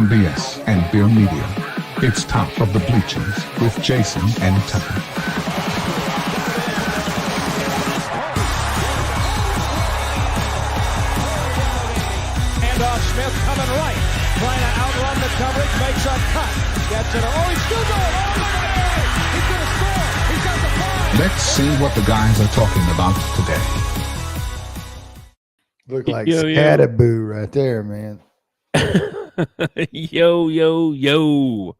from BS and Beer Media. It's Top of the Bleachers with Jason and Tucker. Handoff, Smith coming right, trying to outrun the coverage, makes a cut, gets it. Oh, he's still going all the way. He's going to score. He's got the five. Let's see what the guys are talking about today. Look like Scatterboo right there, man. Yo.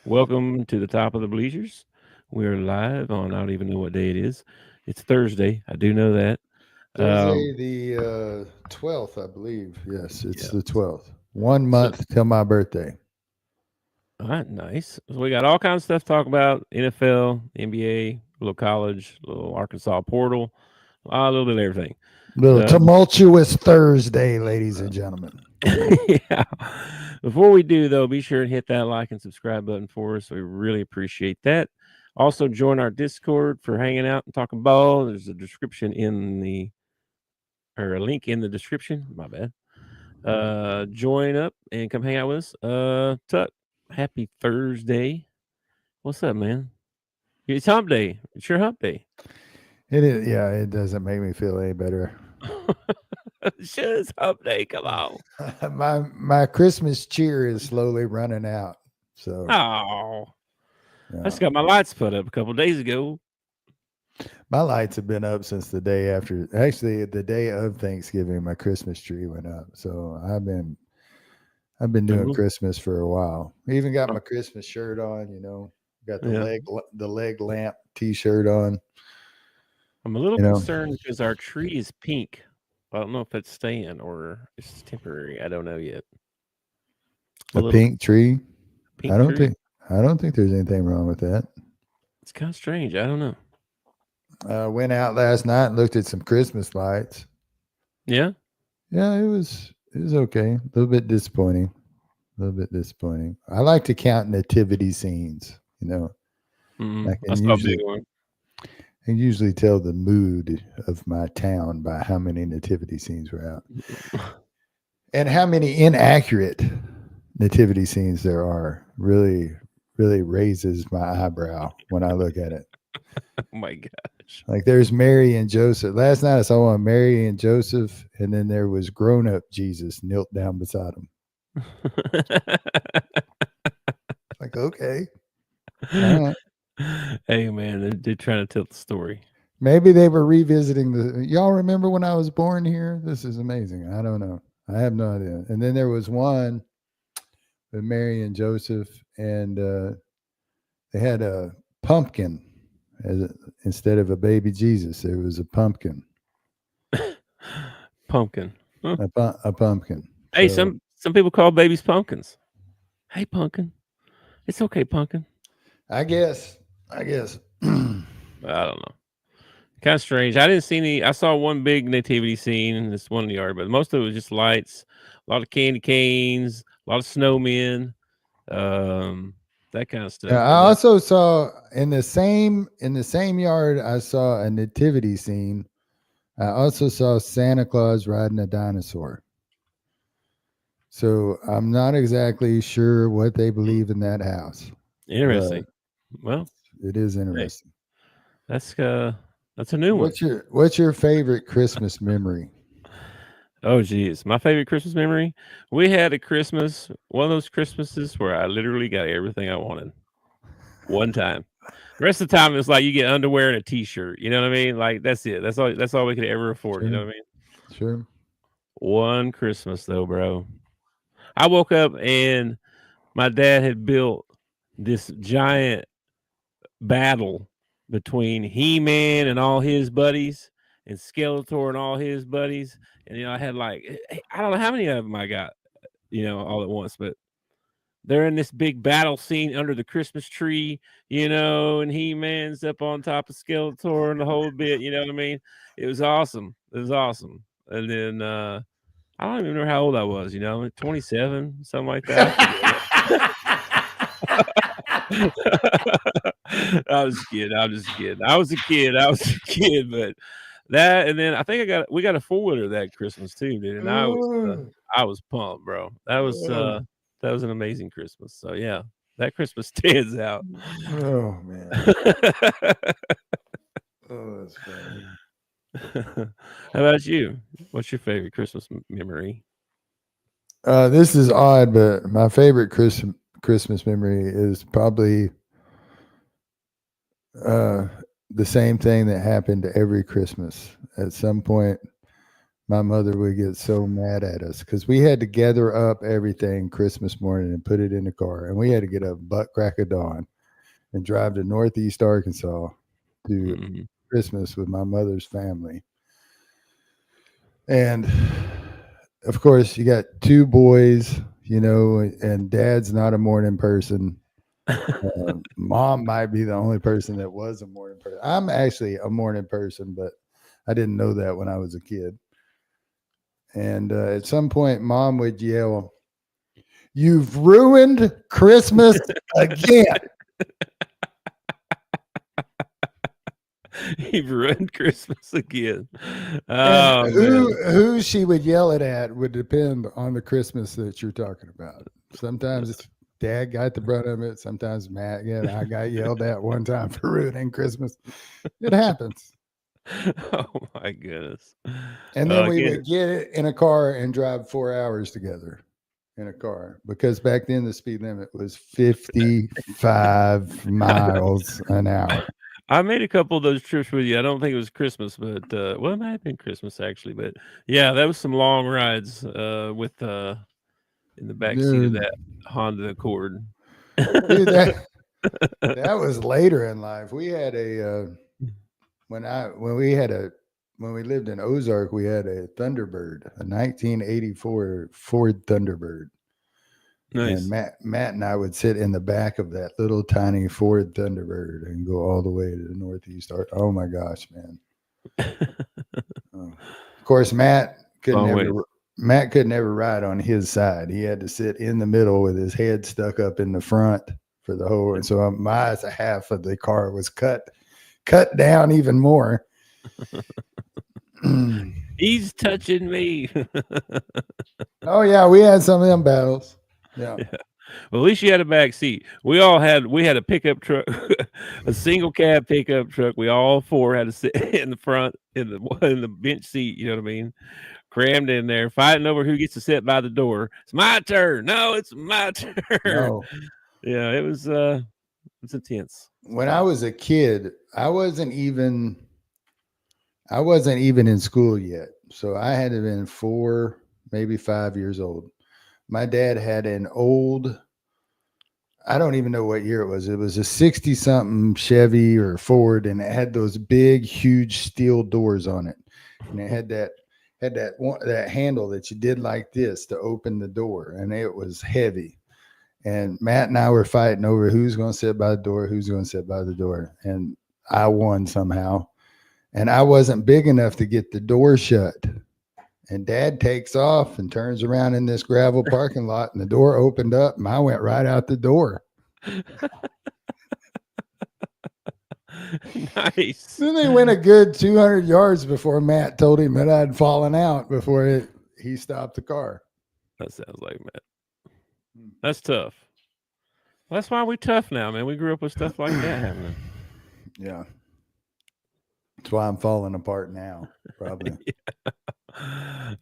Welcome to the Top of the Bleachers. We're live on, I don't even know what day it is. It's Thursday. I do know that. Thursday the 12th, I believe. Yes, it's the 12th. 1 month till my birthday. All right, nice. So we got all kinds of stuff to talk about. NFL, NBA, a little college, a little Arkansas portal, a little bit of everything. Little tumultuous Thursday, ladies and gentlemen. Yeah. Before we do, though, be sure and hit that like and subscribe button for us. We really appreciate that. Also, join our Discord for hanging out and talking ball. There's a description a link in the description. My bad. Join up and come hang out with us. Tuck, happy Thursday. What's up, man? It's hump day. It's your hump day. It is. Yeah, it doesn't make me feel any better. It's hump day. Come on. My Christmas cheer is slowly running out. So. Oh. Yeah. I just got my lights put up a couple of days ago. My lights have been up since the day after. Actually, the day of Thanksgiving, my Christmas tree went up. So I've been doing Christmas for a while. I even got my Christmas shirt on. You know, got the leg lamp T-shirt on. I'm a little concerned because our tree is pink. I don't know if it's staying or it's temporary. I don't know yet. Pink tree? I don't tree? think there's anything wrong with that. It's kind of strange. I don't know. Went out last night and looked at some Christmas lights. Yeah? Yeah, it was okay. A little bit disappointing. I like to count nativity scenes, you know. Mm-hmm. That's a big one. I usually tell the mood of my town by how many nativity scenes were out. And how many inaccurate nativity scenes there are really raises my eyebrow when I look at it. Oh my gosh. Like there's Mary and Joseph. Last night I saw one, Mary and Joseph, and then there was grown-up Jesus knelt down beside him. Like, okay. All right. Hey man, they're trying to tell the story. Maybe they were revisiting y'all remember when I was born here? This is amazing. I don't know. I have no idea. And then there was one with Mary and Joseph, and they had a pumpkin instead of a baby Jesus. There was a pumpkin. Pumpkin. Huh? A pumpkin. Hey, some people call babies pumpkins. Hey, pumpkin. It's okay, pumpkin. I guess. I don't know. Kind of strange. I didn't see any. I saw one big nativity scene in this one in the yard, but most of it was just lights, a lot of candy canes, a lot of snowmen, that kind of stuff. Yeah, I also saw in the same yard. I saw a nativity scene. I also saw Santa Claus riding a dinosaur. So I'm not exactly sure what they believe in that house. Interesting. Well, it is interesting. Hey, that's a new one. What's your favorite Christmas memory? Oh, geez. My favorite Christmas memory? We had one of those Christmases where I literally got everything I wanted. One time. The rest of the time, it's like you get underwear and a T-shirt. You know what I mean? Like, that's it. That's all we could ever afford. Sure. You know what I mean? Sure. One Christmas, though, bro. I woke up and my dad had built this giant battle between He-Man and all his buddies and Skeletor and all his buddies. And, I had I don't know how many of them I got, all at once, but they're in this big battle scene under the Christmas tree, and He-Man's up on top of Skeletor and the whole bit, you know what I mean? It was awesome. And then, I don't even remember how old I was, 27, something like that. I was a kid, but that, and then I think we got a 4-wheeler that Christmas too, dude. And I was pumped, bro. That was That was an amazing Christmas. So yeah, that Christmas stands out. Oh man. Oh, that's funny. How about you? What's your favorite Christmas memory? This is odd, but my favorite Christmas memory is probably the same thing that happened every Christmas. At some point, my mother would get so mad at us because we had to gather up everything Christmas morning and put it in the car, and we had to get up butt crack of dawn and drive to Northeast Arkansas to Christmas with my mother's family. And of course, you got two boys, and dad's not a morning person. Mom might be the only person that was a morning person. I'm actually a morning person, but I didn't know that when I was a kid. And at some point, Mom would yell, "You've ruined Christmas again." You've ruined Christmas again. Oh, who she would yell it at would depend on the Christmas that you're talking about. Sometimes it's Dad got the brunt of it. Sometimes Matt, I got yelled at one time for ruining Christmas. It happens. Oh my goodness. And then we would get it in a car and drive 4 hours together in a car, because back then the speed limit was 55 miles an hour. I made a couple of those trips with you. I don't think it was Christmas, but it might have been Christmas actually. But yeah, that was some long rides with in the back seat of that Honda Accord. Dude, that was later in life. We had when we lived in Ozark, we had a Thunderbird, a 1984 Ford Thunderbird. Nice. And Matt and I would sit in the back of that little tiny Ford Thunderbird and go all the way to the Northeast. Oh my gosh, man! Of course, Matt could never ride on his side. He had to sit in the middle with his head stuck up in the front for the whole. And so my half of the car was cut down even more. He's touching me. Oh yeah, we had some of them battles. Yeah. Well, at least you had a back seat. We had a pickup truck, a single cab pickup truck. We all four had to sit in the front in the bench seat. You know what I mean? Crammed in there, fighting over who gets to sit by the door. It's my turn. No, it's my turn. No. Yeah, it was intense. When I was a kid, I wasn't even in school yet. So I had to have been 4, maybe 5 years old. My dad had an old, I don't even know what year it was. It was a 60-something Chevy or Ford, and it had those big, huge steel doors on it. And it had that handle that you did like this to open the door, and it was heavy. And Matt and I were fighting over who's going to sit by the door, who's going to sit by the door. And I won somehow. And I wasn't big enough to get the door shut. And Dad takes off and turns around in this gravel parking lot, and the door opened up, and I went right out the door. Nice. Then they went a good 200 yards before Matt told him that I'd fallen out before he stopped the car. That sounds like Matt. That's tough. That's why we're tough now, man. We grew up with stuff like that happening. Yeah. That's why I'm falling apart now, probably. Yeah.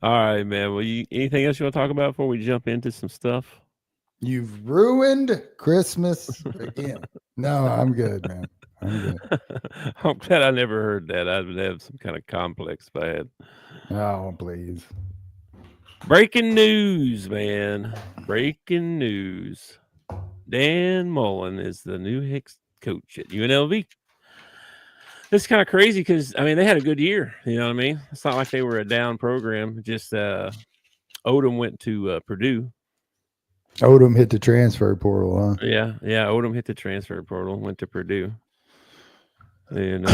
All right, man. Well, anything else you want to talk about before we jump into some stuff? You've ruined Christmas again. No, I'm good, man. I'm good. I'm glad I never heard that. I would have some kind of complex if I had. Oh, please. Breaking news, man. Breaking news. Dan Mullen is the new head coach at UNLV. It's kind of crazy because, they had a good year. You know what I mean? It's not like they were a down program. Just Odom went to Purdue. Odom hit the transfer portal, huh? Yeah. Odom hit the transfer portal, went to Purdue. And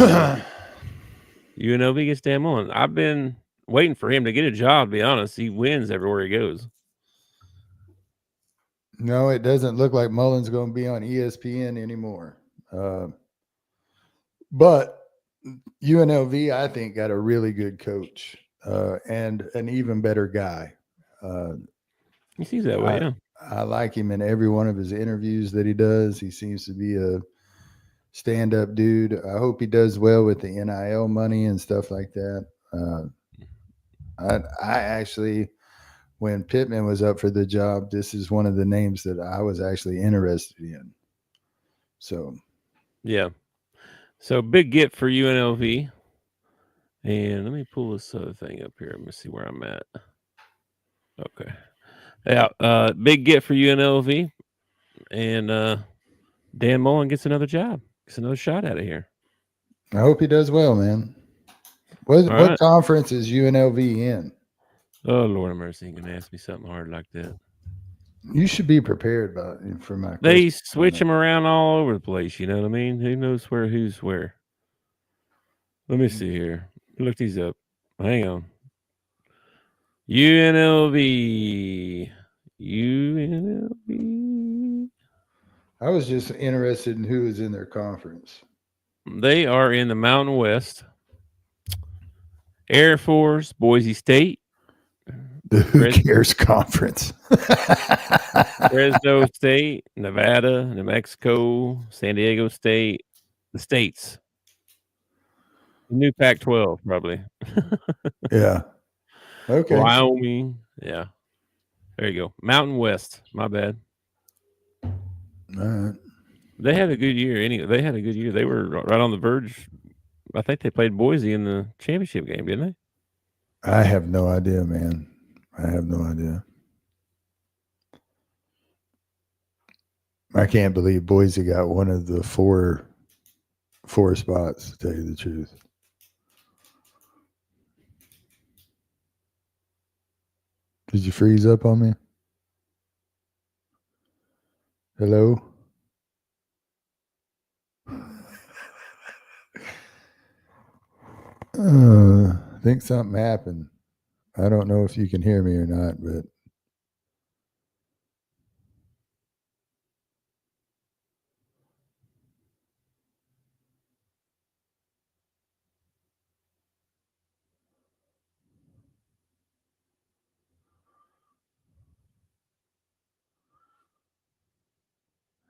UNLV gets Dan Mullen. I've been waiting for him to get a job, to be honest. He wins everywhere he goes. No, it doesn't look like Mullen's going to be on ESPN anymore. But UNLV, I think, got a really good coach and an even better guy. He sees that way, yeah. I like him in every one of his interviews that he does. He seems to be a stand-up dude. I hope he does well with the NIL money and stuff like that. I actually, when Pittman was up for the job, this is one of the names that I was actually interested in. So, yeah. So big get for UNLV. And let me pull this other thing up here. Let me see where I'm at. Okay. Yeah, big get for UNLV. And Dan Mullen gets another job. Gets another shot out of here. I hope he does well, man. What right. conference is UNLV in? Oh, Lord have mercy. You're going to ask me something hard like that. You should be prepared for my They question. switch them around all over the place. You know what I mean? Who knows who's where? Let me see here. Look these up. Hang on. UNLV. I was just interested in who is in their conference. They are in the Mountain West. Air Force, Boise State. The Who Cares Conference. Fresno State, Nevada, New Mexico, San Diego State, the states. The new Pac-12, probably. Yeah. Okay. Wyoming. Yeah. There you go. Mountain West. My bad. All right. They had a good year. They had a good year. They were right on the verge. I think they played Boise in the championship game, didn't they? I have no idea, man. I have no idea. I can't believe Boise got one of the four spots, to tell you the truth. Did you freeze up on me? Hello? I think something happened. I don't know if you can hear me or not, but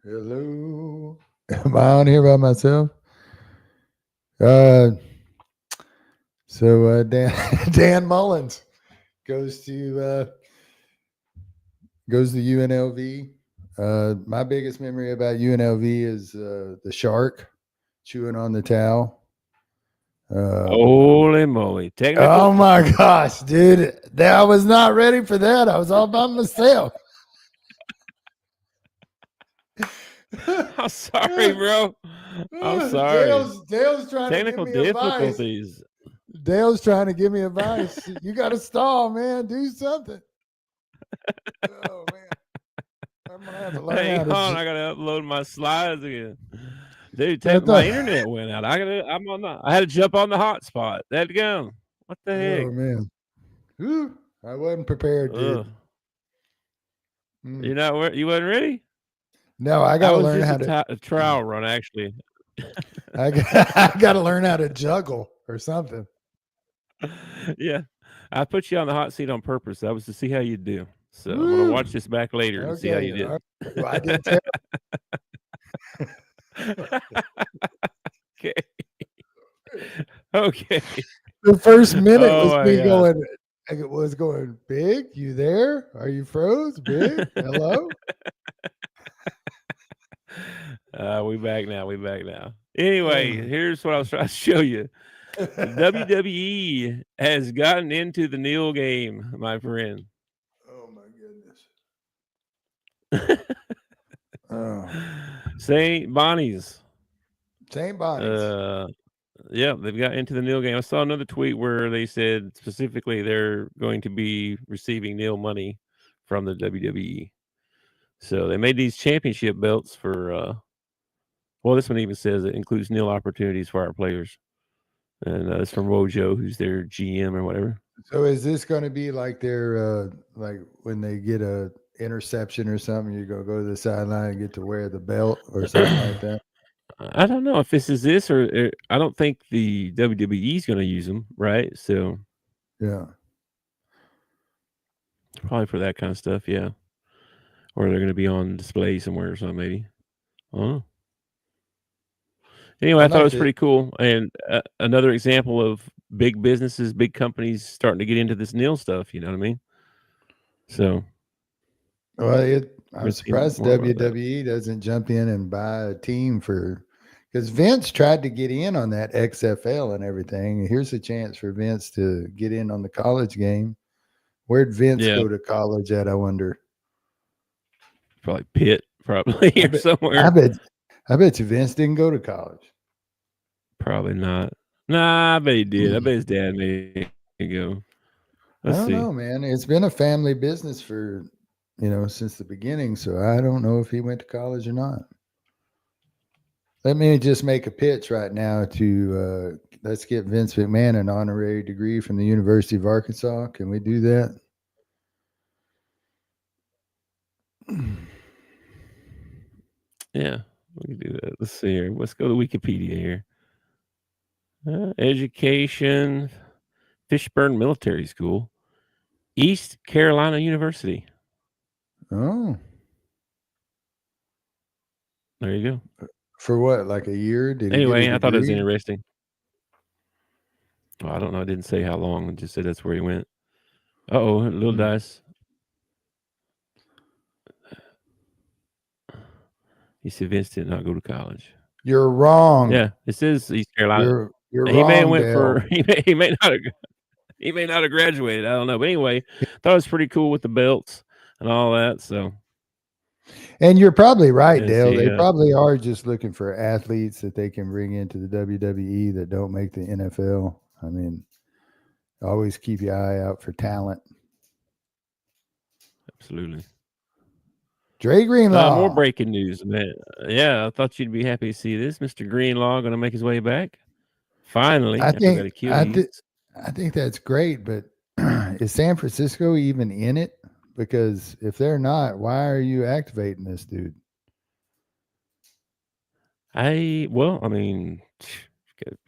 hello? Am I on here by myself? So Dan Mullins goes to UNLV. My biggest memory about UNLV is the shark chewing on the towel. Holy moly! Technical. Oh my gosh, dude! I was not ready for that. I was all by myself. I'm sorry, bro. I'm sorry. Dale's trying Technical to give me difficulties. advice. Dale's trying to give me advice. You got to stall, man. Do something. Oh man, I'm gonna have to learn Hang how on, to. I gotta upload my slides again. Dude, my internet went out. I had to jump on the hotspot. That to go. What the heck? Oh man, whew, I wasn't prepared, dude. You wasn't ready? No, I got to learn how to a trial run. Actually, I got to learn how to juggle or something. Yeah, I put you on the hot seat on purpose. That was to see how you do. So I'm gonna watch this back later and see how you did. Right. Well, I did tell. Okay. Okay. The first minute was me going. It was going, Big, you there? Are you froze? Big, hello? We back now. Anyway, here's what I was trying to show you. WWE has gotten into the Neil game, my friend. Oh my goodness. St. Bonnie's. Yeah, they've got into the Neil game. I saw another tweet where they said specifically they're going to be receiving Neil money from the WWE. So they made these championship belts for this one even says it includes Neil opportunities for our players. And it's from Wojo, who's their GM or whatever. So is this going to be like their like when they get a interception or something, you go to the sideline and get to wear the belt or something like that? I don't know if this is or I don't think the WWE is going to use them, right? So yeah, probably for that kind of stuff, yeah. or they're going to be on display somewhere or something. Maybe. I don't know. Anyway, I I'd thought it like was to. pretty cool, and another example of big businesses, big companies starting to get into this nil stuff. You know what I mean? So Well, we're I'm seeing surprised more about that. WWE doesn't jump in and buy a team for, because Vince tried to get in on that XFL and everything. Here's a chance for Vince to get in on the college game. Where'd Vince Yeah, go to college at? I wonder. probably Pitt, probably I or bet. I somewhere. bet. I bet you Vince didn't go to college. Probably not. Nah, I bet he did. I I bet his dad made him go. Let's don't see. know, man. It's been a family business for since the beginning. So I don't know if he went to college or not. Let me just make a pitch right now to let's get Vince McMahon an honorary degree from the University of Arkansas. Can we do that? Yeah, we can do that. Let's see here. Let's go to Wikipedia here. Education, Fishburne Military School, East Carolina University. Oh, There you go. for what? Like a year? Did he get a Anyway, I thought it was degree? interesting. Well, I don't know. I didn't say how long. It just said that's where he went. Uh-oh, little Hmm. dice. He said Vince did not go to college. You're wrong. Yeah, it says East Carolina. You're He may have wrong, went for Dale. he may not have graduated. I don't know. But anyway, thought it was pretty cool with the belts and all that. So And you're probably right, and Dale. see, They probably are just looking for athletes that they can bring into the WWE that don't make the NFL. I mean, always keep your eye out for talent. absolutely. Dre More Greenlaw. breaking news, man. Yeah, I thought you'd be happy to see this. Mr. Greenlaw going to make his way back finally I after that think Achilles. I think that's great, but is San Francisco even in it? Because if they're not, why are you activating this dude? I mean,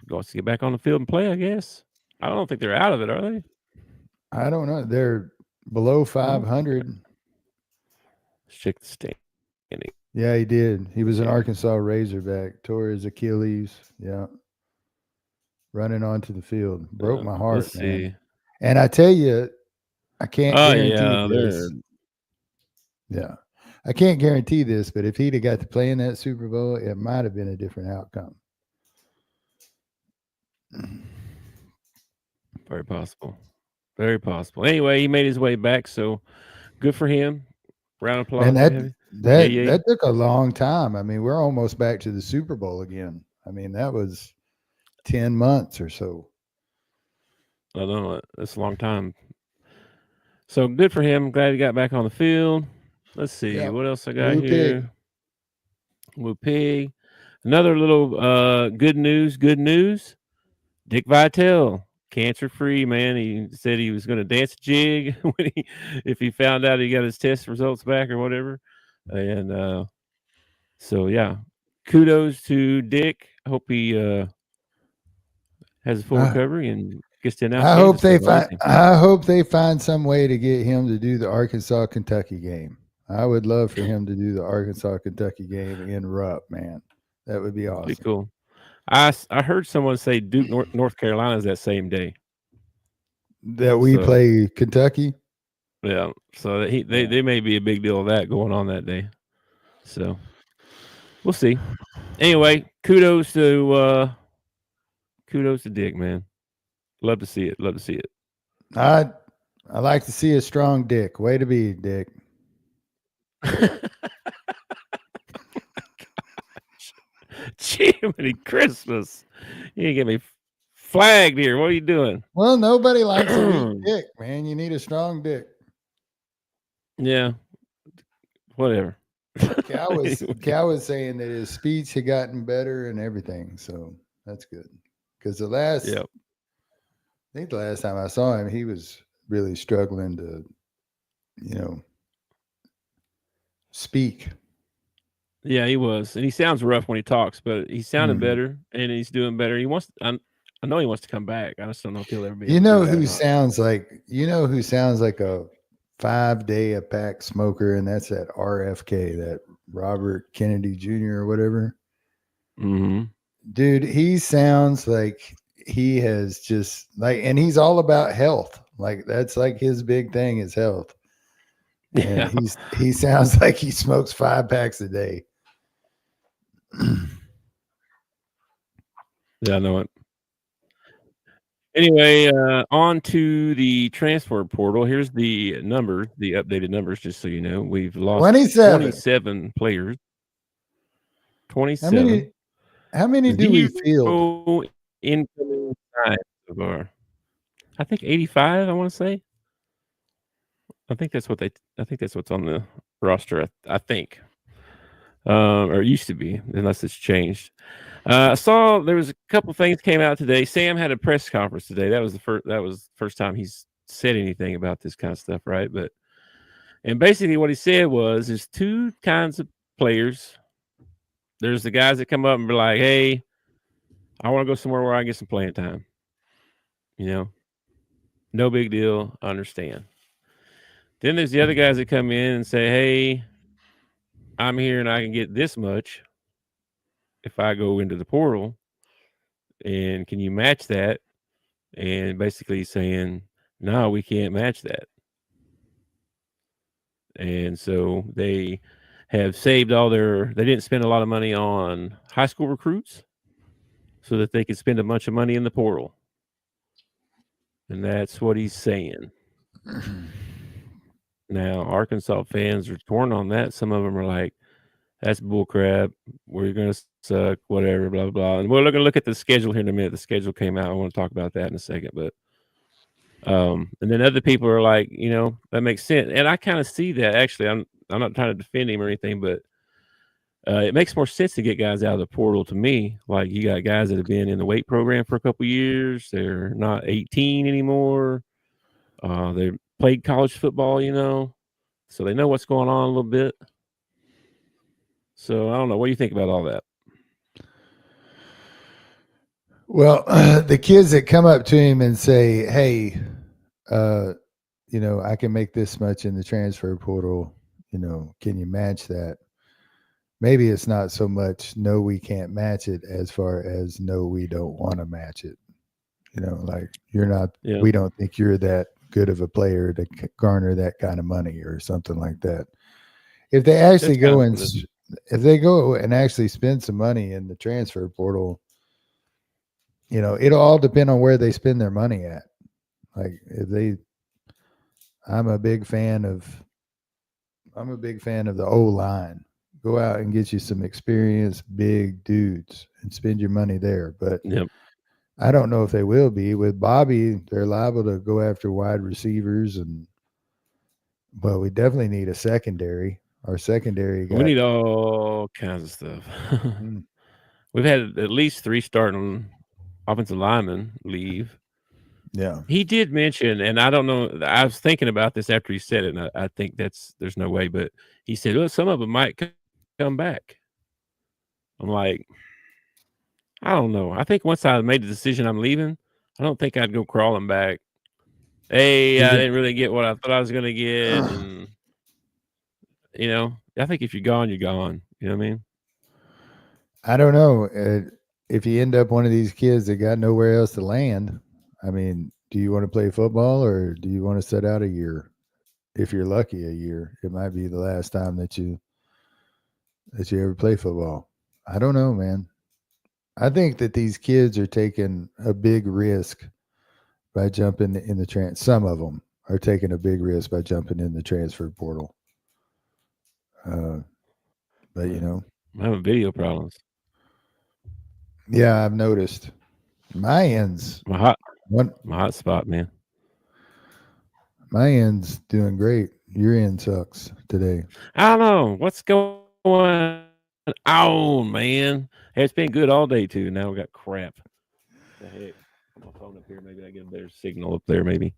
wants to get back on the field and play. I guess. I don't think they're out of it, are they? I don't know. They're below No? 500. Let's check the standing. Yeah, he did. He was an Yeah. Arkansas Razorback, tore his Achilles. Yeah. Running onto the field. Broke my heart, Let's man. see. And I tell you, I can't Oh guarantee yeah, this. Yeah. I can't guarantee this, but if he'd have got to play in that Super Bowl, it might have been a different outcome. very possible. Very possible. Anyway, he made his way back, so good for him. Round of applause. And Maybe. that took a long time. I mean, we're almost back to the Super Bowl again. I mean, that was 10 months or so. I don't know. That's a long time. So good for him. Glad he got back on the field. Let's see. Yeah. What else I got Woo here? pig. Woo pig. Another little good news. Good news. Dick Vitale, cancer free, man. He said he was going to dance a jig if he found out he got his test results back or whatever. And so yeah, kudos to Dick. I hope he has a full recovery and gets to announce. I hope they find some way to get him to do the Arkansas Kentucky game. I would love for him to do the Arkansas Kentucky game in Rupp, man. That would be awesome. Pretty cool. I heard someone say Duke North Carolina is that same day that we play Kentucky. Yeah, so they may be a big deal of that going on that day. So we'll see. Anyway, kudos to Dick, man. Love to see it. Love to see it. I like to see a strong Dick. Way to be, Dick. Jiminy Christmas. You ain't get me flagged here. What are you doing? Well, nobody likes a weak dick, man. You need a strong dick. Yeah. Whatever. Cal was saying that his speech had gotten better and everything. So that's good. Because I think the last time I saw him, he was really struggling to, speak. Yeah, he was, and he sounds rough when he talks, but he sounded better, and he's doing better. He wants. I know he wants to come back. I just don't know if he'll ever be. Who sounds like a 5-day a pack smoker, and that's at RFK, that Robert Kennedy Jr. or whatever. Mm-hmm. Dude, he sounds like he has just like, and he's all about health. Like that's like his big thing is health. And Yeah. he sounds like he smokes 5 packs a day. Yeah, I know it. Anyway, on to the transfer portal. Here's the numbers, the updated numbers, just so you know. We've lost 27 players. 27. How many do we field? Zero incoming signs so far. I think 85, I want to say. I think that's what's on the roster, I think. Or it used to be, unless it's changed. I saw there was a couple things came out today. Sam had a press conference today. That was the first time he's said anything about this kind of stuff, right? And basically what he said was there's two kinds of players. There's the guys that come up and be like, hey, I want to go somewhere where I can get some playing time. You know, no big deal. I understand. Then there's the other guys that come in and say, hey, I'm here and I can get this much if I go into the portal. And can you match that? And basically saying, no, we can't match that. And so they have saved they didn't spend a lot of money on high school recruits so that they could spend a bunch of money in the portal. And that's what he's saying. Now, Arkansas fans are torn on that. Some of them are like, that's bullcrap. We're going to suck, whatever, blah, blah. And we're going to look at the schedule here in a minute. The schedule came out. I want to talk about that in a second. But and then other people are like, that makes sense. And I kind of see that, actually. I'm not trying to defend him or anything, but it makes more sense to get guys out of the portal to me. Like, you got guys that have been in the weight program for a couple years. They're not 18 anymore. They played college football, so they know what's going on a little bit. So I don't know. What do you think about all that? Well, the kids that come up to him and say, hey, I can make this much in the transfer portal, can you match that? Maybe it's not so much, no, we can't match it, as far as, no, we don't want to match it. Like, you're not, we don't think you're that good of a player to garner that kind of money or something like that. If they actually if they go and actually spend some money in the transfer portal, it'll all depend on where they spend their money at. Like, I'm a big fan of the O-line. Go out and get you some experienced big dudes and spend your money there. But I don't know if they will be. With Bobby, they're liable to go after wide receivers, but we definitely need a secondary. Our secondary we need all kinds of stuff. We've had at least 3 starting offensive linemen leave. Yeah. He did mention, and I don't know, I was thinking about this after he said it, and I think there's no way, but he said, well, some of them might come back. I'm like, I don't know. I think once I made the decision I'm leaving, I don't think I'd go crawling back. Hey, I didn't really get what I thought I was going to get. And, I think if you're gone, you're gone. You know what I mean? I don't know. If you end up one of these kids that got nowhere else to land, I mean, do you want to play football, or do you want to sit out a year? If you're lucky, a year. It might be the last time that you ever play football. I don't know, man. I think that these kids are taking a big risk by jumping in the some of them are taking a big risk by jumping in the transfer portal. But I'm having video problems. Yeah, I've noticed. My end's my hot spot, man. My end's doing great. Your end sucks today. I don't know what's going on, man. Hey, it's been good all day too. Now we got crap. What the heck? Put my phone up here. Maybe I get a better signal up there. Maybe.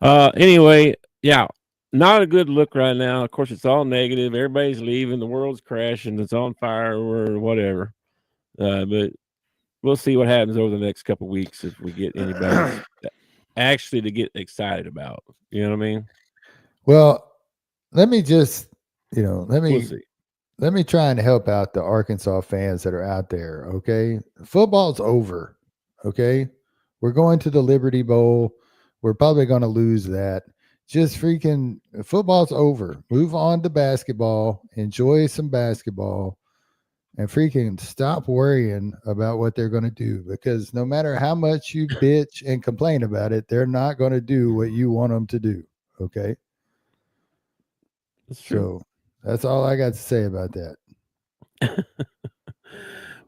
Anyway, yeah, not a good look right now. Of course, it's all negative. Everybody's leaving. The world's crashing. It's on fire or whatever. But we'll see what happens over the next couple of weeks if we get anybody actually to get excited about. You know what I mean? Well, let me just, let We'll me see. let me try and help out the Arkansas fans that are out there. Okay, football's over. Okay, we're going to the Liberty Bowl. We're probably going to lose that. Just freaking football's over. Move on to basketball. Enjoy some basketball. And freaking stop worrying about what they're going to do, because no matter how much you bitch and complain about it, they're not going to do what you want them to do. Okay. That's true. So that's all I got to say about that.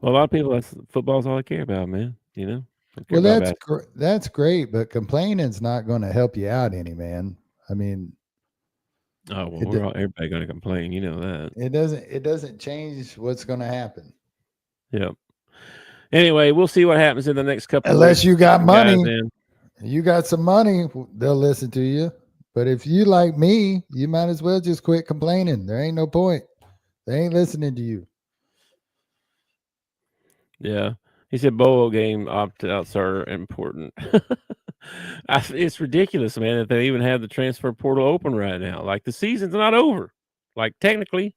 Well, a lot of people, football's all they care about, man. Don't care Well, about that's basketball. that's great, but complaining's not going to help you out any, man. I mean, Oh, well, everybody going to complain. You know that. it doesn't change what's going to happen. Yep. Anyway, we'll see what happens in the next couple of Unless weeks. you got money. Guys, You got some money, they'll listen to you. But if you like me, you might as well just quit complaining. There ain't no point. They ain't listening to you. Yeah. He said bowl game opt-outs are important. It's ridiculous, man, that they even have the transfer portal open right now. Like, the season's not over. Like, technically,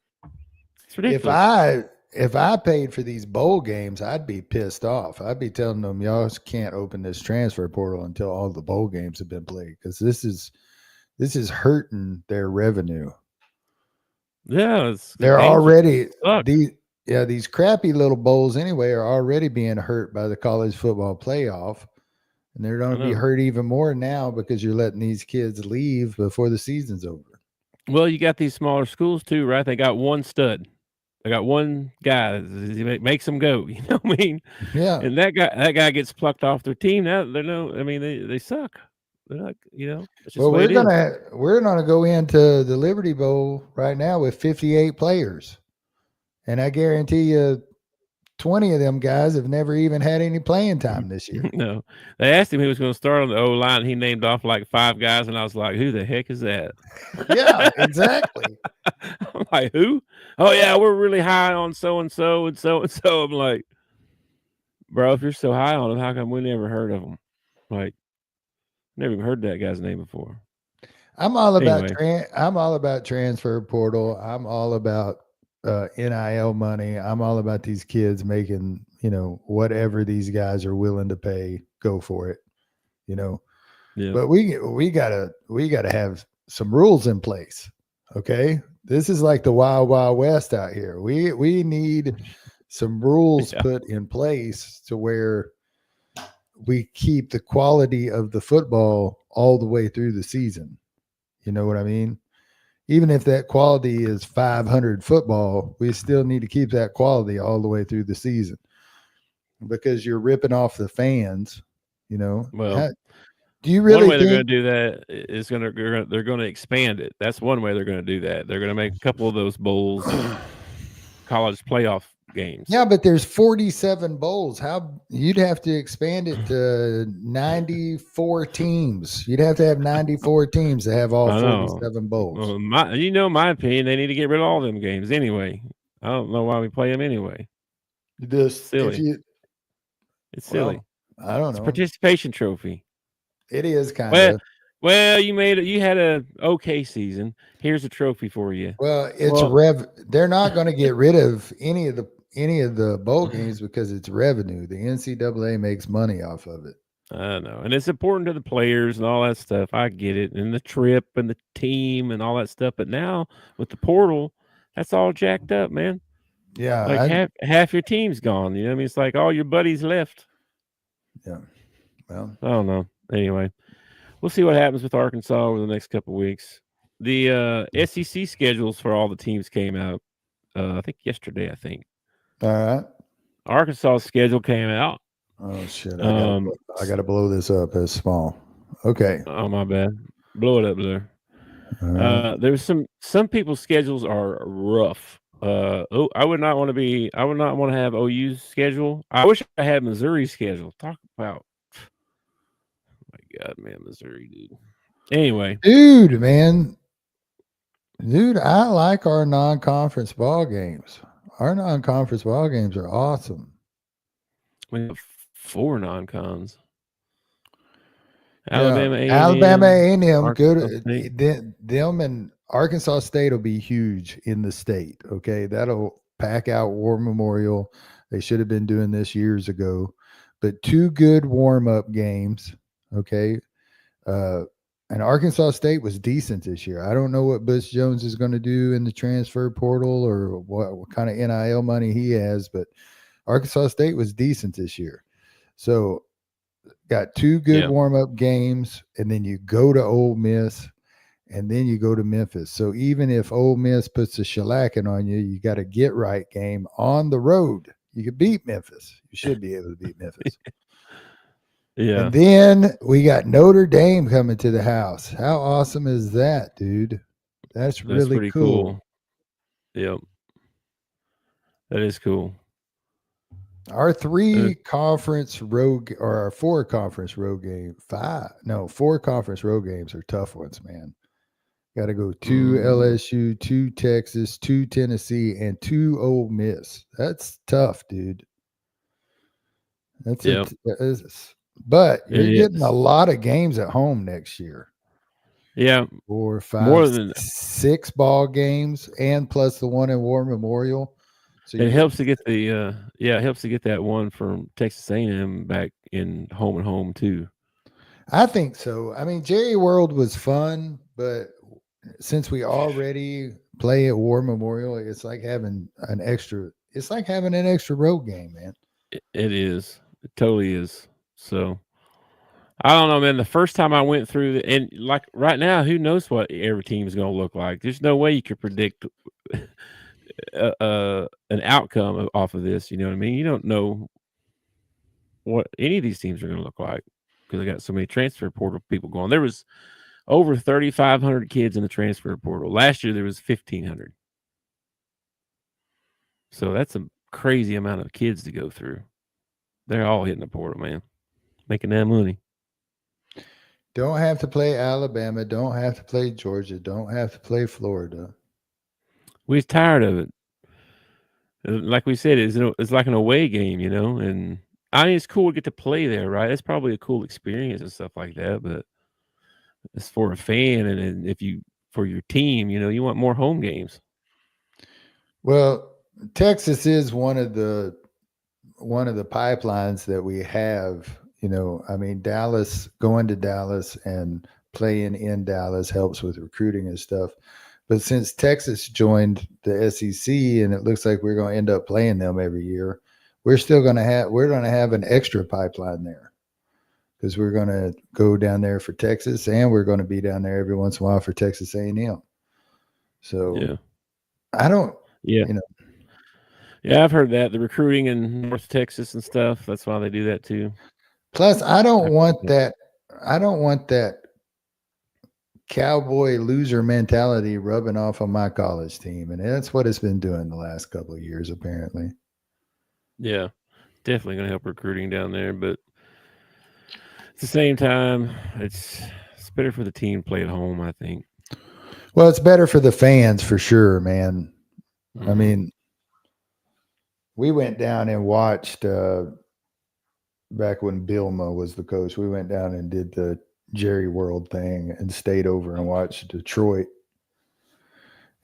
it's ridiculous. If I paid for these bowl games, I'd be pissed off. I'd be telling them, y'all can't open this transfer portal until all the bowl games have been played, because this is hurting their revenue. Yeah, They're already these these crappy little bowls anyway are already being hurt by the college football playoff, and they're going to be hurt even more now because you're letting these kids leave before the season's over. Well, you got these smaller schools too, right? They got one stud. They got one guy that makes them go. You know what I mean? Yeah. And that guy gets plucked off their team. Now they suck. They're not, it's just Well, the way we're gonna go into the Liberty Bowl right now with 58 players, and I guarantee you, 20 of them guys have never even had any playing time this year. No, they asked him who was going to start on the O line. He named off like 5 guys, and I was like, "Who the heck is that?" Yeah, exactly. I'm like, "Who?" Oh yeah, we're really high on so and so and so and so. I'm like, bro, if you're so high on them, how come we never heard of them? Like, never even heard that guy's name before. I'm all about transfer portal. I'm all about NIL money. I'm all about these kids making, whatever these guys are willing to pay, go for it. Yeah. But we gotta have some rules in place. Okay. This is like the Wild Wild West out here. We need some rules put in place to where we keep the quality of the football all the way through the season. You know what I mean? Even if that quality is 500 football, we still need to keep that quality all the way through the season, because you're ripping off the fans. Well, do you really one way think they're going to do that is they're going to expand it? That's one way they're going to do that. They're going to make a couple of those bowls college playoff games. Yeah, but there's 47 bowls. How you'd have to expand it to 94 teams. You'd have to have 94 teams to have all 47 bowls. Well, my opinion, they need to get rid of all them games anyway. I don't know why we play them anyway. It's silly. It's silly. I don't know. It's a participation trophy. It is kind of. Well, you had a okay season. Here's a trophy for you. Well, they're not going to get rid of any of the bowl games because it's revenue. The NCAA makes money off of it. I know, and it's important to the players and all that stuff. I get it, and the trip and the team and all that stuff. But now with the portal, that's all jacked up, man. Yeah, like half your team's gone. You know what I mean? It's like all your buddies left. Yeah. Well, I don't know. Anyway, we'll see what happens with Arkansas over the next couple of weeks. The SEC schedules for all the teams came out, I think yesterday. All right. Arkansas' schedule came out. Oh shit! I gotta blow this up. It's small. Okay. Oh my bad. Blow it up there. There's some people's schedules are rough. I would not want to have OU's schedule. I wish I had Missouri's schedule. Talk about. Oh my God, man, Missouri, dude. Anyway, dude, I like our non-conference ball games. Our non-conference ball games are awesome. We have 4 non-cons. Yeah, Alabama Alabama A&M, A&M, Arkansas good. State. Them and Arkansas State will be huge in the state. Okay, that'll pack out War Memorial. They should have been doing this years ago, but two good warm-up games. Okay, uh, and Arkansas State was decent this year. I don't know what Butch Jones is going to do in the transfer portal or what kind of NIL money he has, but Arkansas State was decent this year. So got two good Yeah. warm-up games, and then you go to Ole Miss, and then you go to Memphis. So even if Ole Miss puts a shellacking on you, you got a get-right game on the road. You could beat Memphis. You should be able to beat Memphis. Yeah. And then we got Notre Dame coming to the house. How awesome is that, dude? That's really pretty cool. Yep. That is cool. Our four conference road games are tough ones, man. Got to go two LSU, two Texas, two Tennessee, and two Ole Miss. That's tough, dude. But you're getting a lot of games at home next year. Yeah. 4, 5, more than 6 ball games, and plus the one in War Memorial. So it helps to get it helps to get that one from Texas A&M back in home and home too. I think so. I mean, Jerry World was fun, but since we already play at War Memorial, it's like having an extra road game, man. It is. It totally is. So I don't know, man. The first time I went through and like right now, who knows what every team is going to look like? There's no way you could predict an outcome off of this. You know what I mean? You don't know what any of these teams are going to look like because they got so many transfer portal people going. There was over 3,500 kids in the transfer portal. Last year there was 1,500. So that's a crazy amount of kids to go through. They're all hitting the portal, man, making that money. Don't have to play Alabama. Don't have to play Georgia. Don't have to play Florida. We're tired of it. Like we said, it's like an away game, you know. And I mean, it's cool to get to play there, right? It's probably a cool experience and stuff like that. But it's for a fan, and if you for your team, you know, you want more home games. Well, Texas is one of the pipelines that we have. You know, I mean, going to Dallas and playing in Dallas helps with recruiting and stuff. But since Texas joined the SEC and it looks like we're going to end up playing them every year, we're going to have an extra pipeline there because we're going to go down there for Texas and we're going to be down there every once in a while for Texas A&M. So yeah. Yeah, I've heard that the recruiting in North Texas and stuff. That's why they do that too. Plus, I don't want that cowboy loser mentality rubbing off on my college team, and that's what it's been doing the last couple of years, apparently. Yeah, definitely going to help recruiting down there, but at the same time, it's better for the team to play at home, I think. Well, it's better for the fans for sure, man. Mm-hmm. I mean, we went down and watched back when Bilma was the coach. We went down and did the Jerry World thing and stayed over and watched Detroit.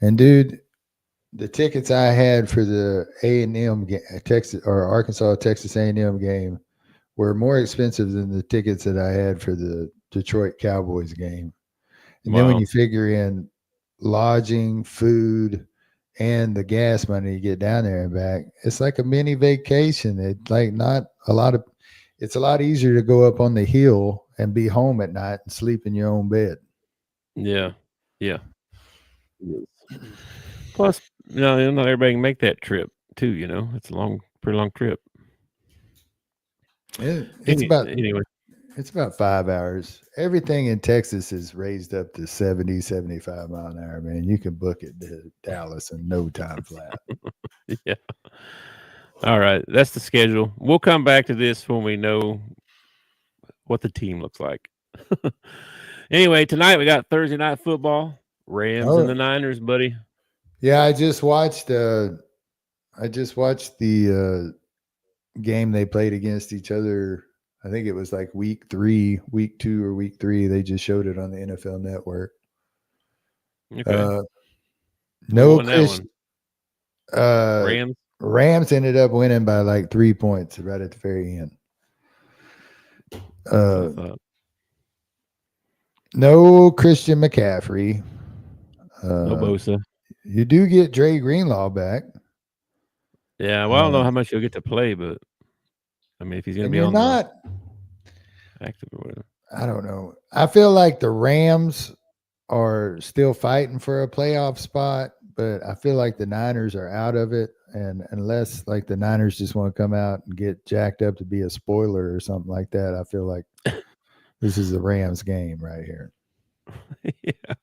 And dude, the tickets I had for the A&M Arkansas Texas A&M game were more expensive than the tickets that I had for the Detroit Cowboys game. And then when you figure in lodging, food, and the gas money you get down there and back, it's like a mini vacation. It's like it's a lot easier to go up on the hill and be home at night and sleep in your own bed. Yeah. Plus, not everybody can make that trip too. You know, it's a pretty long trip. It's about 5 hours. Everything in Texas is raised up to 70, 75 mile an hour, man. You can book it to Dallas in no time flat. Yeah. All right. That's the schedule. We'll come back to this when we know what the team looks like. Anyway, tonight we got Thursday night football. Rams and the Niners, buddy. Yeah, I just watched the game they played against each other. I think it was like week 2 or week 3. They just showed it on the NFL Network. Okay. No Won that one? Rams ended up winning by like 3 points right at the very end. No Christian McCaffrey. No Bosa. You do get Dre Greenlaw back. Yeah, well, I don't know how much he'll get to play, but I mean, if he's going to be on not active or whatever. I don't know. I feel like the Rams are still fighting for a playoff spot, but I feel like the Niners are out of it. And unless like the Niners just want to come out and get jacked up to be a spoiler or something like that, I feel like this is the Rams game right here. Yeah.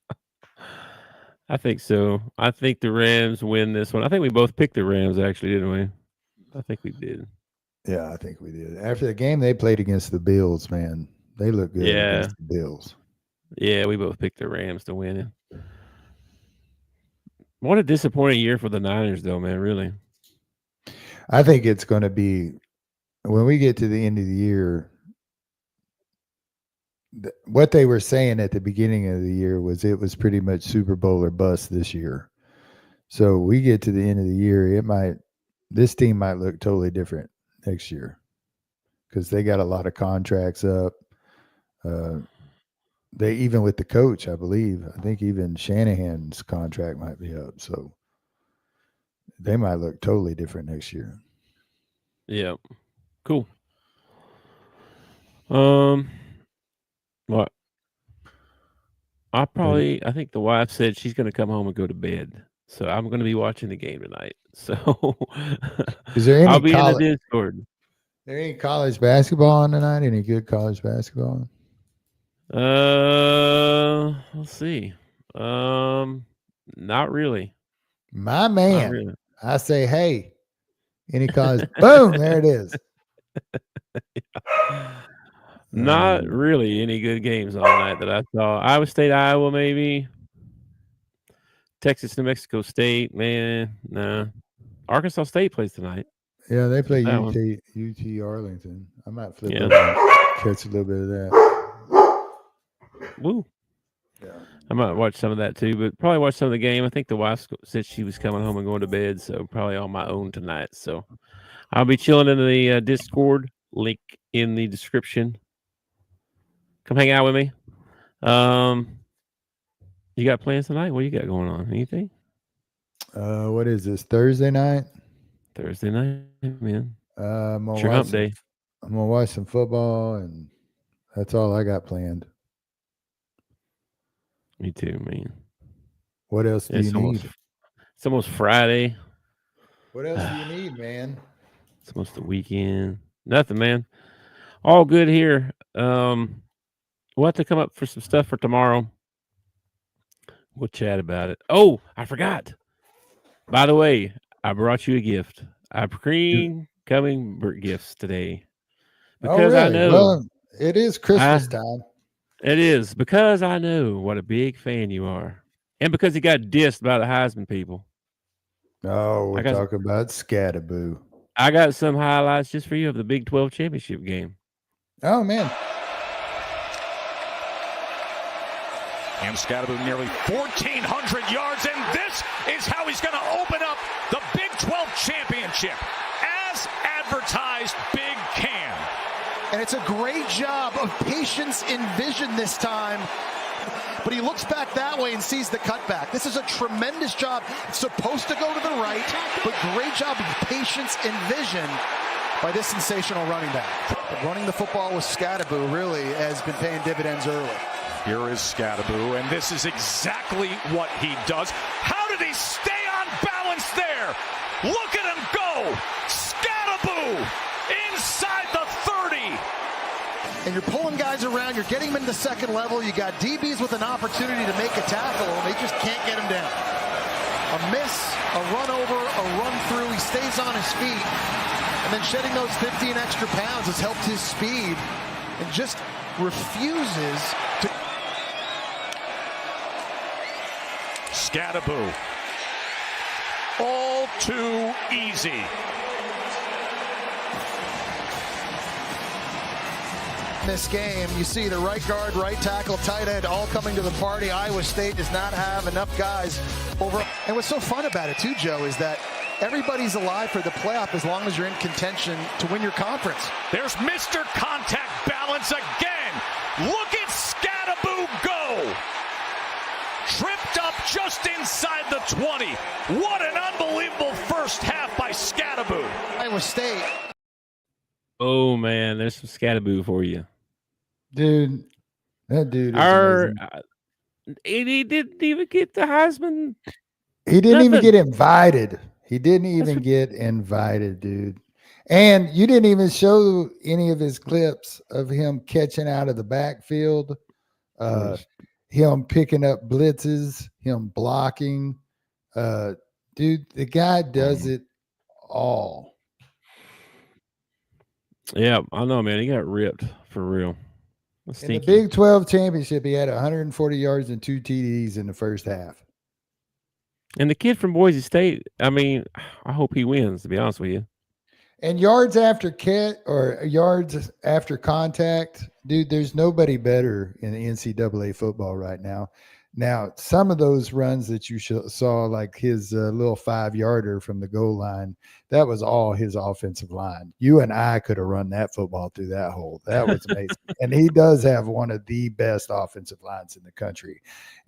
I think so. I think the Rams win this one. I think we both picked the Rams, actually, didn't we? I think we did. Yeah, I think we did. After the game they played against the Bills, man, they look good against the Bills. Yeah, we both picked the Rams to win. What a disappointing year for the Niners, though, man, really. I think it's going to be, when we get to the end of the year, what they were saying at the beginning of the year was it was pretty much Super Bowl or bust this year. So we get to the end of the year, this team might look totally different next year because they got a lot of contracts up. They even with the coach, I think even Shanahan's contract might be up. So they might look totally different next year. Yeah. Cool. What? I think the wife said she's going to come home and go to bed. So I'm going to be watching the game tonight. So is there any I'll be in the Discord. There any college basketball on tonight? Any good college basketball? Let's see. Not really. My man. Not really. I say, hey, any college? Boom, there it is. Not really any good games all night that I saw. Iowa State, Iowa, maybe. Texas, New Mexico State, man. Nah. Arkansas State plays tonight. Yeah, they play UT Arlington. I might flip over and catch a little bit of that. Woo. Yeah. I might watch some of that too, but probably watch some of the game. I think the wife said she was coming home and going to bed, so probably on my own tonight. So I'll be chilling in the Discord, link in the description. Come hang out with me. You got plans tonight? What you got going on? Anything? What is this? Thursday night? Thursday night, man. It's your hump day. I'm gonna watch some football, and that's all I got planned. Me too, man. What else do you need? It's almost Friday. What else do you need, man? It's almost the weekend. Nothing, man. All good here. We'll have to come up for some stuff for tomorrow. We'll chat about it. Oh, I forgot. By the way, I brought you a gift. I coming gifts today. Because I know. Well, it is Christmas time. It is. Because I know what a big fan you are. And because he got dissed by the Heisman people. Oh, we're talking about Scatterboo. I got some highlights just for you of the Big 12 championship game. Oh, man. And Scatterboo nearly 1,400 yards, and this is how he's going to open up the Big 12 championship. As advertised, Big Cam. And it's a great job of patience in vision this time. But he looks back that way and sees the cutback. This is a tremendous job. It's supposed to go to the right, but great job of patience in vision by this sensational running back. But running the football with Scatterboo really has been paying dividends early. Here is Scatterboo, and this is exactly what he does. How did he stay on balance there? Look at him go! Scatterboo inside the 30. And you're pulling guys around, you're getting them into second level, you got DBs with an opportunity to make a tackle, and they just can't get him down. A miss, a run over, a run through, he stays on his feet, and then shedding those 15 extra pounds has helped his speed, and just refuses to... Scatterboo. All too easy. this game. You see the right guard, right tackle, tight end all coming to the party. Iowa State does not have enough guys over. And what's so fun about it too, Joe, is that everybody's alive for the playoff as long as you're in contention to win your conference. There's Mr. Contact Balance again. Look at Scadaboo go. Tripped up just inside the 20. What an unbelievable first half by Scadaboo. Iowa State. Oh, man, there's some Scadaboo for you. Dude, that dude is amazing. He didn't even get the Heisman. He didn't even get invited. He didn't even get invited, dude. And you didn't even show any of his clips of him catching out of the backfield, him picking up blitzes, him blocking. Dude, the guy does it all. Yeah, I know, man. He got ripped for real. In the Big 12 championship, he had 140 yards and 2 TDs in the first half. And the kid from Boise State, I mean, I hope he wins, to be honest with you. And yards after yards after contact, dude, there's nobody better in the NCAA football right now. Now, some of those runs that you saw, like his little 5-yarder from the goal line, that was all his offensive line. You and I could have run that football through that hole. That was amazing. And he does have one of the best offensive lines in the country,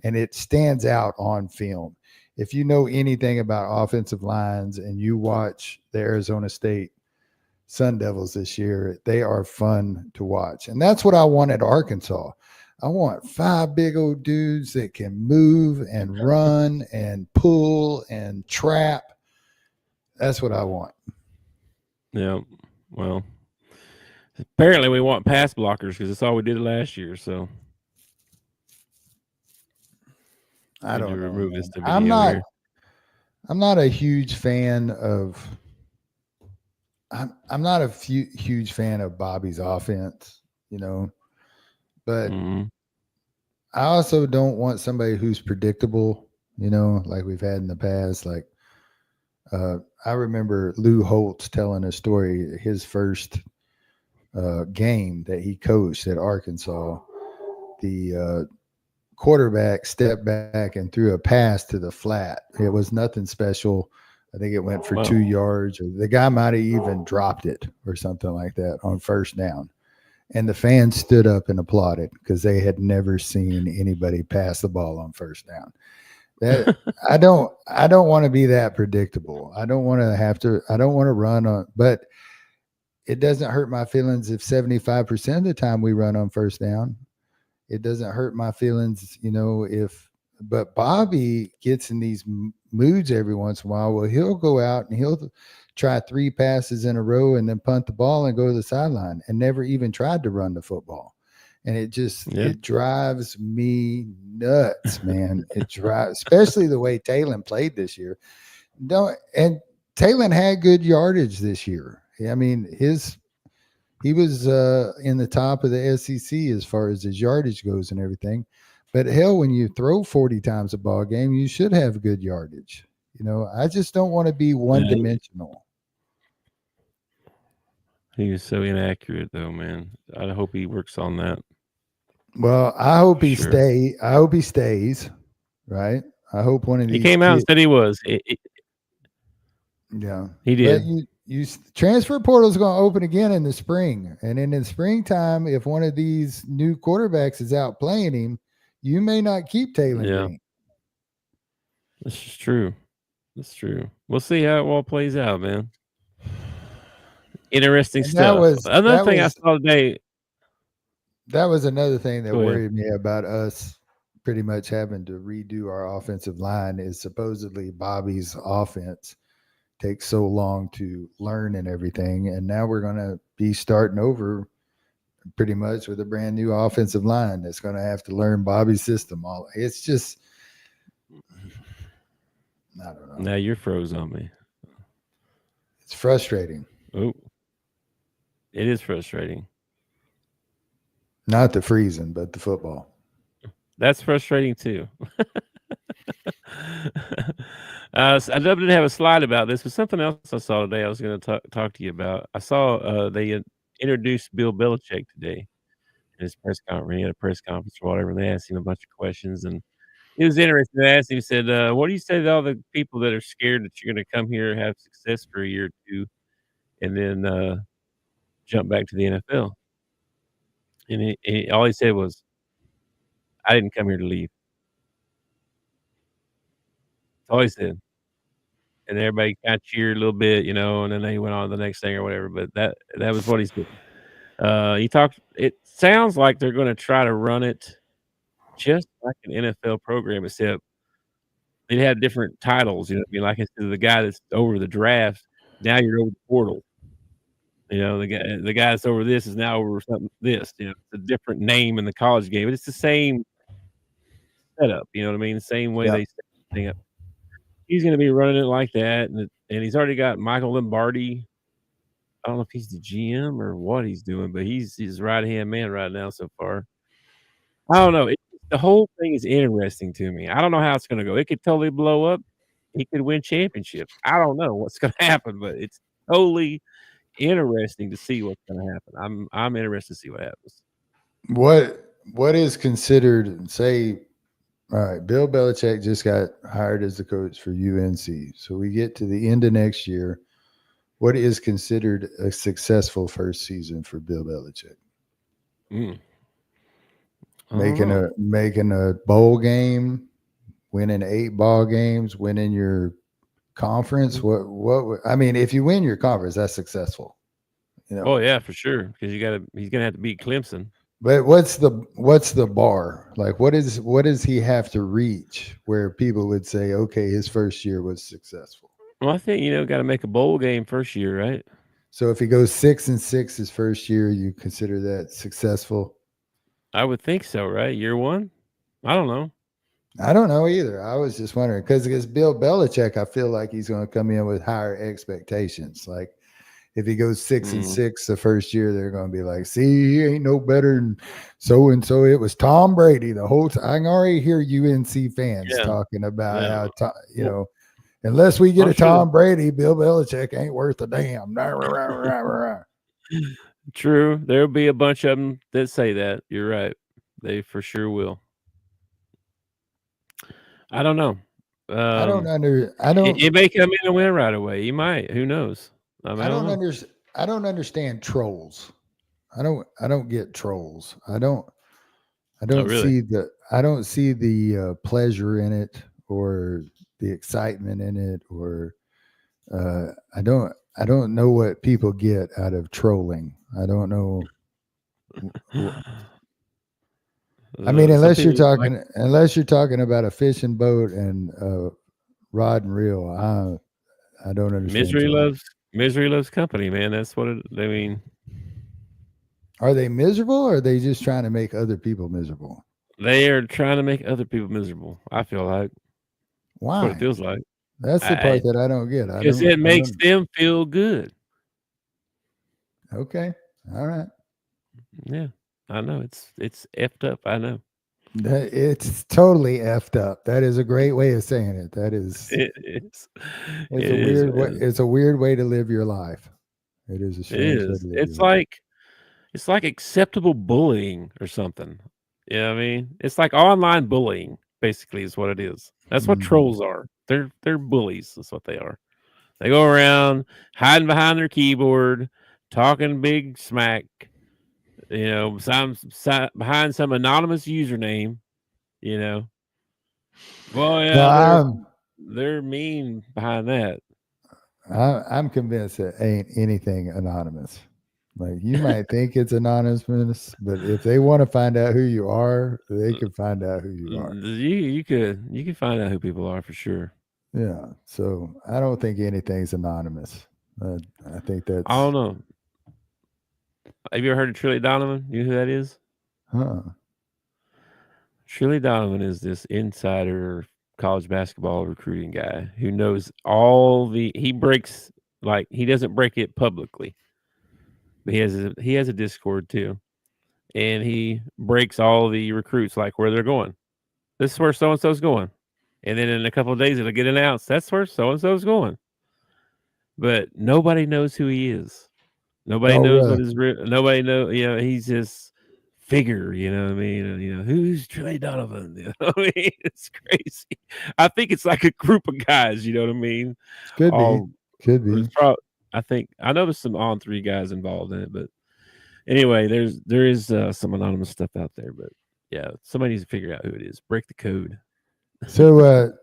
and it stands out on film. If you know anything about offensive lines and you watch the Arizona State Sun Devils this year, they are fun to watch. And that's what I want at Arkansas. I want 5 big old dudes that can move and run and pull and trap. That's what I want. Yeah. Well, apparently we want pass blockers because that's all we did last year. So I don't know. Remove this I'm not a huge fan of. I'm not a huge fan of Bobby's offense, you know, but I also don't want somebody who's predictable, you know, like we've had in the past. Like I remember Lou Holtz telling a story, his first game that he coached at Arkansas, the quarterback stepped back and threw a pass to the flat. It was nothing special. I think it went for 2 yards, or the guy might have even dropped it or something like that on first down. And the fans stood up and applauded because they had never seen anybody pass the ball on first down. That I don't want to be that predictable. I don't want to run on, but it doesn't hurt my feelings if 75% of the time we run on first down. It doesn't hurt my feelings, you know, but Bobby gets in these moods every once in a while. Well, he'll go out and he'll try 3 passes in a row and then punt the ball and go to the sideline and never even tried to run the football. And it drives me nuts, man. It drives, especially the way Talon played this year. And Talon had good yardage this year. I mean, he was in the top of the SEC as far as his yardage goes and everything. But hell, when you throw 40 times a ball game, you should have good yardage. You know, I just don't want to be one-dimensional. He is so inaccurate, though, man. I hope he works on that. Well, I hope he stays. Right. I hope one of these. He came out and said he was. Yeah, he did. But you transfer portal is going to open again in the spring, and in the springtime, if one of these new quarterbacks is out playing him, you may not keep Taylor. Yeah, this is true. That's true. We'll see how it all plays out, man. Interesting stuff. Another thing I saw today. That was another thing that worried me about us pretty much having to redo our offensive line is supposedly Bobby's offense takes so long to learn and everything. And now we're going to be starting over pretty much with a brand new offensive line that's going to have to learn Bobby's system. It's just, I don't know. Now you're froze on me. It's frustrating. Oh, it is frustrating. Not the freezing, but the football. That's frustrating too. I didn't have a slide about this, but something else I saw today I was going to talk to you about. I saw they introduced Bill Belichick today. his press conference. He had a press conference or whatever. And they asked him a bunch of questions, and it was interesting. They asked him, he said, "What do you say to all the people that are scared that you're going to come here and have success for a year or two, and then jump back to the NFL?" And all he said was, "I didn't come here to leave." That's all he said. And everybody kind of cheered a little bit, and then they went on to the next thing or whatever. But that was what he said. He talked. It sounds like they're going to try to run it just like an NFL program, except they had different titles. Like instead of the guy that's over the draft, now you're over the portal. The guy that's over this is now over something. It's a different name in the college game, but it's the same setup. You know what I mean? The same way they set the thing up. He's going to be running it like that, and he's already got Michael Lombardi. I don't know if he's the GM or what he's doing, but he's his right-hand man right now so far. I don't know. The whole thing is interesting to me. I don't know how it's going to go. It could totally blow up. He could win championships. I don't know what's going to happen, but it's totally interesting to see what's going to happen. I'm interested to see what happens. What is considered, say, all right, Bill Belichick just got hired as the coach for UNC. So we get to the end of next year. What is considered a successful first season for Bill Belichick? Making a bowl game, winning 8 ball games, winning your conference. What I mean, if you win your conference, that's successful. Oh yeah, for sure. Because he's gonna have to beat Clemson. But what's the bar? Like, what does he have to reach where people would say, okay, his first year was successful? Well, I think got to make a bowl game first year, right? So if he goes 6-6 his first year, you consider that successful? I would think so, right? Year one? I don't know. I don't know either. I was just wondering because Bill Belichick, I feel like he's going to come in with higher expectations. Like if he goes 6-6 the first year, they're going to be like, see, he ain't no better than so-and-so. It was Tom Brady the whole time. I can already hear UNC fans talking about how, unless we get Tom Brady, Bill Belichick ain't worth a damn. True. There'll be a bunch of them that say that. You're right. They for sure will. I don't know. It may come in and win right away. He might. Who knows? I don't understand trolls. I don't get trolls. I don't see the pleasure in it or the excitement in it, or I don't know what people get out of trolling. I don't know. I mean, unless you're talking about a fishing boat and rod and reel, I don't understand. Misery loves company, man. That's what I mean. Are they miserable, or are they just trying to make other people miserable? They are trying to make other people miserable. I feel like. Why? That's what it feels like. That's the part that I don't get. Because it makes them feel good. Okay. All right. Yeah, I know. It's effed up. I know. It's totally effed up. That is a great way of saying it. That is. It's a weird way to live your life. It is a strange way to live your life. It's like acceptable bullying or something. You know what I mean? It's like online bullying, basically, is what it is. That's what trolls are. They're bullies. That's what they are. They go around hiding behind their keyboard, talking big smack. Behind some anonymous username. Well, yeah, they're mean behind that. I'm convinced that ain't anything anonymous. Like, you might think it's anonymous, but if they want to find out who you are, they can find out who you are. You can find out who people are for sure. Yeah. So I don't think anything's anonymous. I think that's. I don't know. Have you ever heard of Trilly Donovan? You know who that is? Trilly Donovan is this insider college basketball recruiting guy who knows he breaks, like, he doesn't break it publicly. But he has a Discord too. And he breaks all the recruits, like where they're going. This is where so-and-so's going. And then in a couple of days it'll get announced. That's where so-and-so's going. But nobody knows who he is. Nobody knows what his nobody knows. He's just figure, you know what I mean? Who's Trey Donovan? You know what I mean? It's crazy. I think it's like a group of guys, you know what I mean? Could be. It's I think I know there's some On 3 guys involved in it, but anyway, there is some anonymous stuff out there, but yeah, somebody needs to figure out who it is. Break the code. So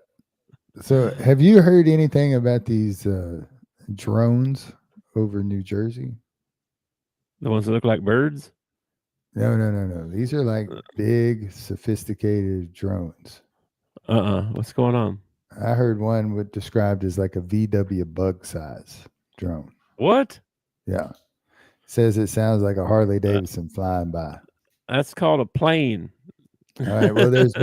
have you heard anything about these drones over New Jersey? The ones that look like birds? No. These are like big, sophisticated drones. What's going on? I heard one described as like a VW bug size drone. What? Yeah. Says it sounds like a Harley Davidson flying by. That's called a plane. All right. Well, there's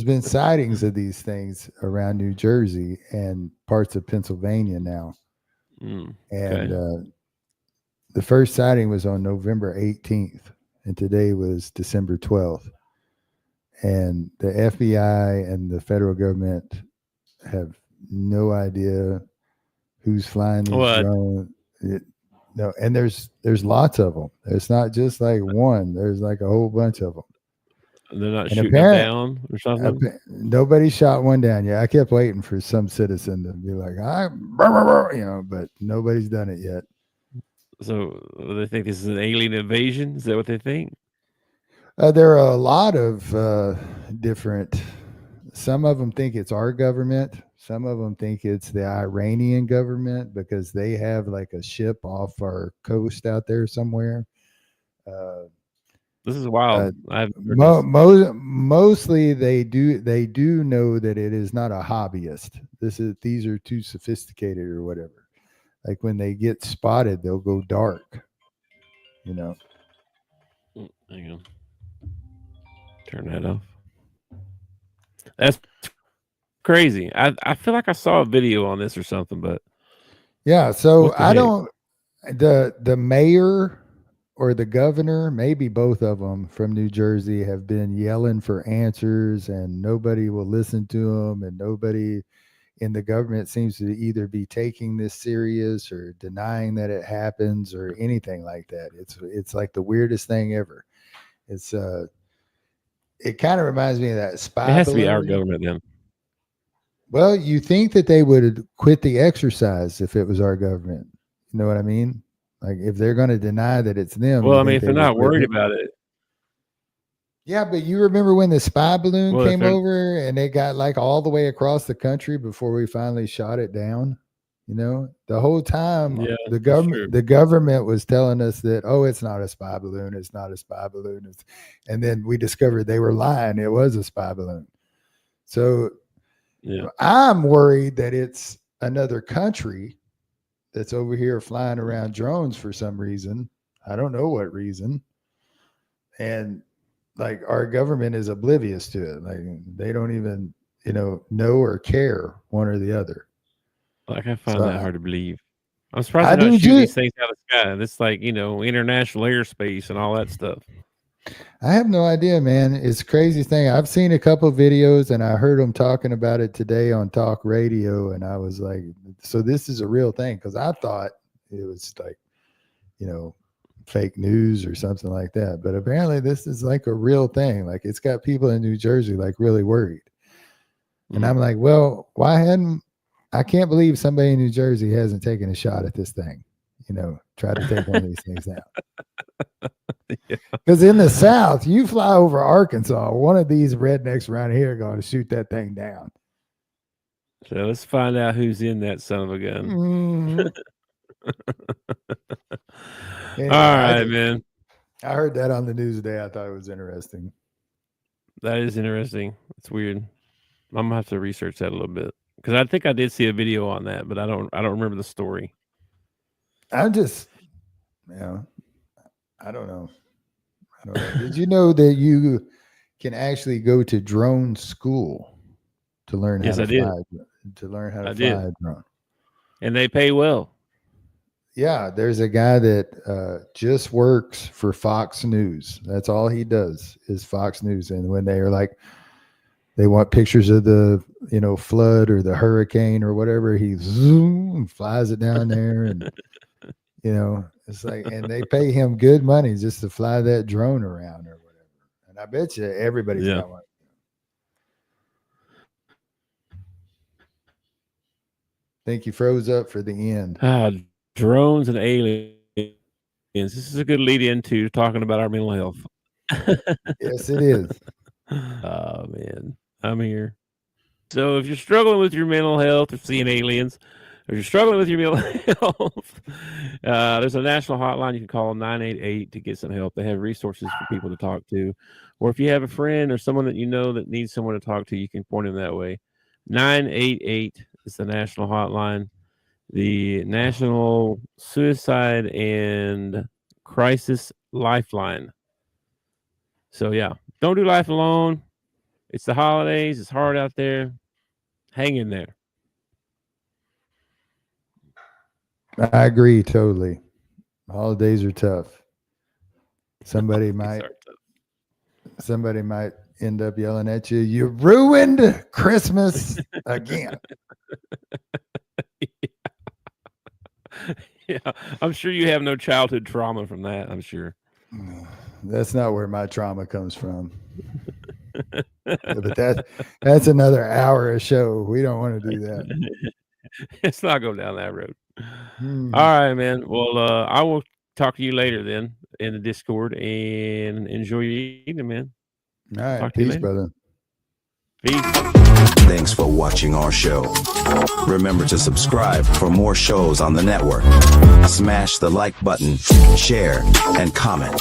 been sightings of these things around New Jersey and parts of Pennsylvania now. Okay. And the first sighting was on November 18th, and today was December 12th. And the FBI and the federal government have no idea who's flying these drones. No, and there's lots of them. It's not just like one. There's like a whole bunch of them. They're not shooting them down or something? Nobody shot one down yet. I kept waiting for some citizen to be like, but nobody's done it yet. So they think this is an alien invasion? Is that what they think? There are a lot of different. Some of them think it's our government. Some of them think it's the Iranian government because they have like a ship off our coast out there somewhere. This is wild. Mostly they do know that it is not a hobbyist. These are too sophisticated or whatever. Like when they get spotted, they'll go dark. Hang on. Turn that off. That's crazy. I feel like I saw a video on this or something, but yeah. So I don't. The mayor or the governor, maybe both of them from New Jersey, have been yelling for answers, and nobody will listen to them, and nobody in the government seems to either be taking this serious or denying that it happens or anything like that. It's like the weirdest thing ever. It's it kind of reminds me of that spy. It has to be our government then. Well, you think that they would quit the exercise if it was our government. You know what I mean? Like if they're going to deny that it's them. Well, I mean, if they're not worried about it. Yeah, but you remember when the spy balloon came over and it got like all the way across the country before we finally shot it down? You know, the whole time the government was telling us that, it's not a spy balloon. It's not a spy balloon. And then we discovered they were lying. It was a spy balloon. So I'm worried that it's another country that's over here flying around drones for some reason. I don't know what reason. And like our government is oblivious to it. Like they don't even, know or care one or the other. Like I find that hard to believe. I'm surprised they don't shoot these things out of the sky. It's like, international airspace and all that stuff. I have no idea, man. It's a crazy thing. I've seen a couple videos and I heard them talking about it today on talk radio. And I was like, so this is a real thing. Because I thought it was like, fake news or something like that. But apparently this is like a real thing. Like it's got people in New Jersey like really worried. And I'm like, well, I can't believe somebody in New Jersey hasn't taken a shot at this thing, try to take one of these things out. Because in the South, you fly over Arkansas, one of these rednecks around here are going to shoot that thing down. So let's find out who's in that son of a gun. Anyway, all right, man. I heard that on the news today. I thought it was interesting. That is interesting. It's weird. I'm gonna have to research that a little bit because I think I did see a video on that, but I don't remember the story. I don't know. Did you know that you can actually go to drone school to learn how to fly? To learn how to fly a drone, and they pay well. Yeah, there's a guy that just works for Fox News. That's all he does is Fox News. And when they are like, they want pictures of the, flood or the hurricane or whatever, he flies it down there. And, it's like, and they pay him good money just to fly that drone around or whatever. I bet you everybody's got one. I think you froze up for the end. Drones and aliens. This is a good lead into talking about our mental health. Yes, it is. Oh, man. I'm here. So if you're struggling with your mental health or seeing aliens, or you're struggling with your mental health, there's a national hotline you can call 988 to get some help. They have resources for people to talk to. Or if you have a friend or someone that you know that needs someone to talk to, you can point them that way. 988 is the national hotline. The National Suicide and Crisis Lifeline. So, yeah, don't do life alone. It's the holidays. It's hard out there. Hang in there. I agree totally. Holidays are tough. Somebody might end up yelling at you, "You ruined Christmas again." Yeah, I'm sure you have no childhood trauma from that, I'm sure. That's not where my trauma comes from. But that's another hour of show. We don't want to do that. Let's not go down that road. All right, man. Well, I will talk to you later then in the Discord, and enjoy your evening, man. All right. Peace, brother. Peace. Thanks for watching our show. Remember to subscribe for more shows on the network. Smash the like button, share, and comment.